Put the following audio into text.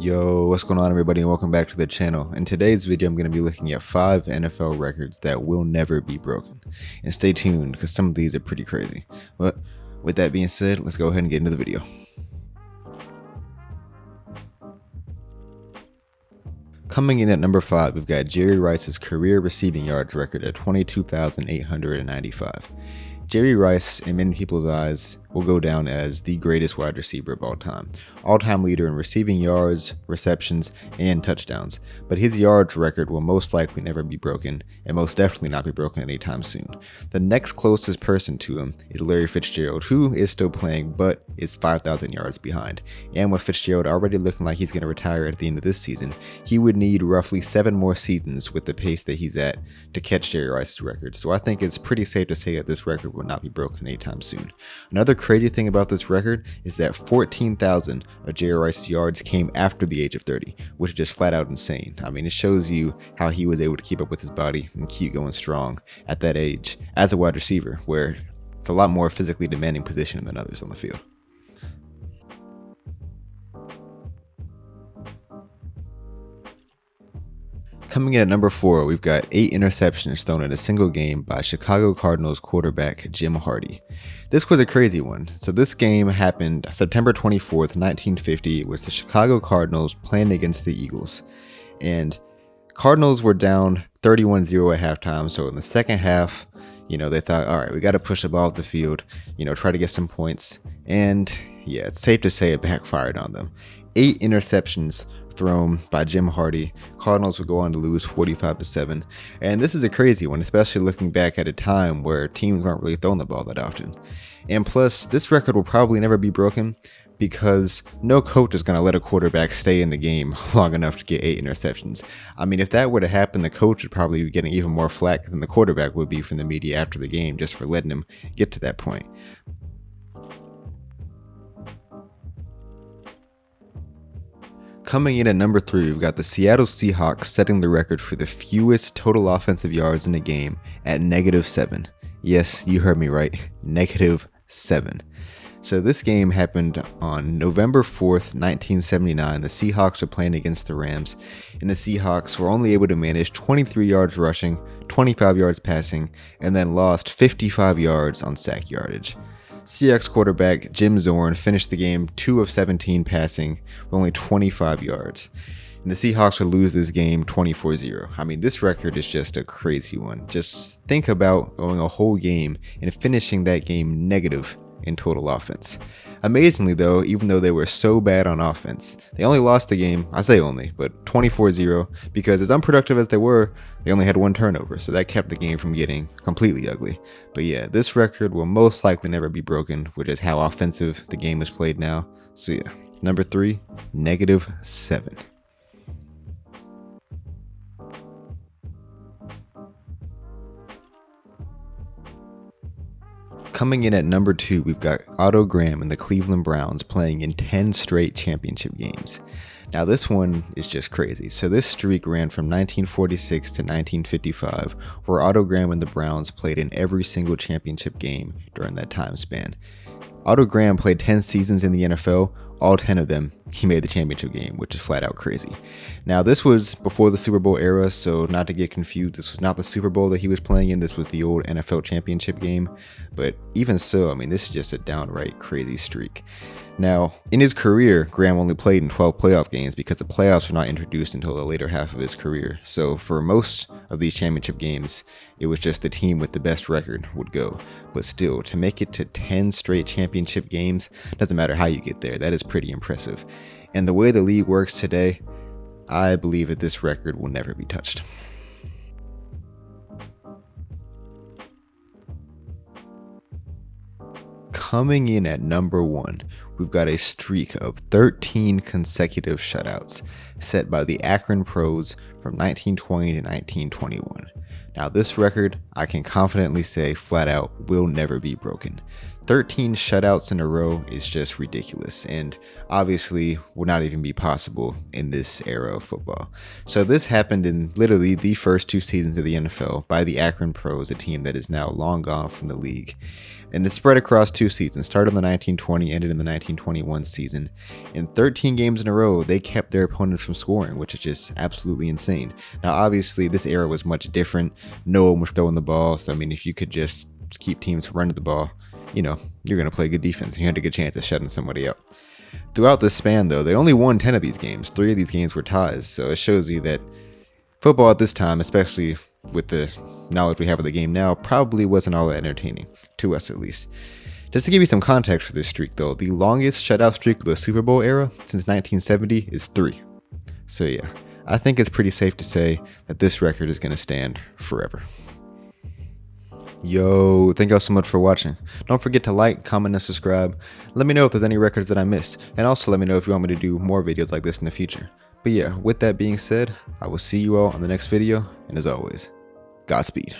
Yo, what's going on everybody, and welcome back to the channel. In today's video, I'm going to be looking at 5 NFL records that will never be broken. And stay tuned, because some of these are pretty crazy. But with that being said, let's go ahead and get into the video. Coming in at number 5, we've got Jerry Rice's career receiving yards record at 22,895. Jerry Rice, in many people's eyes, will go down as the greatest wide receiver of all time. All-time leader in receiving yards, receptions, and touchdowns. But his yards record will most likely never be broken, and most definitely not be broken anytime soon. The next closest person to him is Larry Fitzgerald, who is still playing, but is 5,000 yards behind. And with Fitzgerald already looking like he's going to retire at the end of this season, he would need roughly 7 more seasons with the pace that he's at to catch Jerry Rice's record. So I think it's pretty safe to say that this record will not be broken anytime soon. Another crazy thing about this record is that 14,000 of Jerry Rice's yards came after the age of 30, which is just flat out insane. I mean, it shows you how he was able to keep up with his body and keep going strong at that age as a wide receiver, where it's a lot more physically demanding position than others on the field. Coming in at number 4, we've got 8 interceptions thrown in a single game by Chicago Cardinals quarterback Jim Hardy. This was a crazy one. So this game happened September 24th, 1950. It was the Chicago Cardinals playing against the Eagles. And Cardinals were down 31-0 at halftime. So in the second half, they thought, all right, we got to push the ball off the field, try to get some points. And yeah, it's safe to say it backfired on them. 8 interceptions thrown by Jim Hardy. Cardinals would go on to lose 45-7. And this is a crazy one, especially looking back at a time where teams aren't really throwing the ball that often. And plus, this record will probably never be broken because no coach is going to let a quarterback stay in the game long enough to get 8 interceptions. I mean, if that were to happen, the coach would probably be getting even more flack than the quarterback would be from the media after the game just for letting him get to that point. Coming in at number 3, we've got the Seattle Seahawks setting the record for the fewest total offensive yards in a game at -7. Yes, you heard me right, -7. So this game happened on November 4th, 1979. The Seahawks were playing against the Rams, and the Seahawks were only able to manage 23 yards rushing, 25 yards passing, and then lost 55 yards on sack yardage. Seahawks quarterback Jim Zorn finished the game 2 of 17 passing with only 25 yards. And the Seahawks would lose this game 24-0. I mean, this record is just a crazy one. Just think about going a whole game and finishing that game negative in total offense. Amazingly though, even though they were so bad on offense, they only lost the game, I say only, but 24-0, because as unproductive as they were, they only had 1 turnover, so that kept the game from getting completely ugly. But yeah, this record will most likely never be broken, which is how offensive the game is played now. So yeah, number 3, -7. Coming in at number 2, we've got Otto Graham and the Cleveland Browns playing in 10 straight championship games. Now this one is just crazy. So this streak ran from 1946 to 1955, where Otto Graham and the Browns played in every single championship game during that time span. Otto Graham played 10 seasons in the NFL. All 10 of them, he made the championship game, which is flat out crazy. Now, this was before the Super Bowl era, so not to get confused, this was not the Super Bowl that he was playing in. This was the old NFL championship game. But even so, I mean, this is just a downright crazy streak. Now, in his career, Graham only played in 12 playoff games because the playoffs were not introduced until the later half of his career. So for most of these championship games, it was just the team with the best record would go. But still, to make it to 10 straight championship games, doesn't matter how you get there, that is pretty impressive. And the way the league works today, I believe that this record will never be touched. Coming in at number 1, we've got a streak of 13 consecutive shutouts set by the Akron Pros from 1920 to 1921. Now this record I can confidently say flat out will never be broken. 13 shutouts in a row is just ridiculous, and obviously will not even be possible in this era of football. So this happened in literally the first 2 seasons of the NFL by the Akron Pros, a team that is now long gone from the league. And it spread across 2 seasons, started in the 1920, ended in the 1921 season. In 13 games in a row, they kept their opponents from scoring, which is just absolutely insane. Now, obviously, this era was much different. No one was throwing the ball, so I mean, if you could just keep teams from running the ball, you're going to play good defense, and you had a good chance of shutting somebody up. Throughout this span, though, they only won 10 of these games. 3 of these games were ties, so it shows you that football at this time, especially with the knowledge we have of the game now, probably wasn't all that entertaining, to us at least. Just to give you some context for this streak, though, the longest shutout streak of the Super Bowl era since 1970 is 3. So yeah, I think it's pretty safe to say that this record is going to stand forever. Yo, thank y'all so much for watching. Don't forget to like, comment, and subscribe. Let me know if there's any records that I missed, and also let me know if you want me to do more videos like this in the future. But yeah, with that being said, I will see you all on the next video, and as always, Godspeed.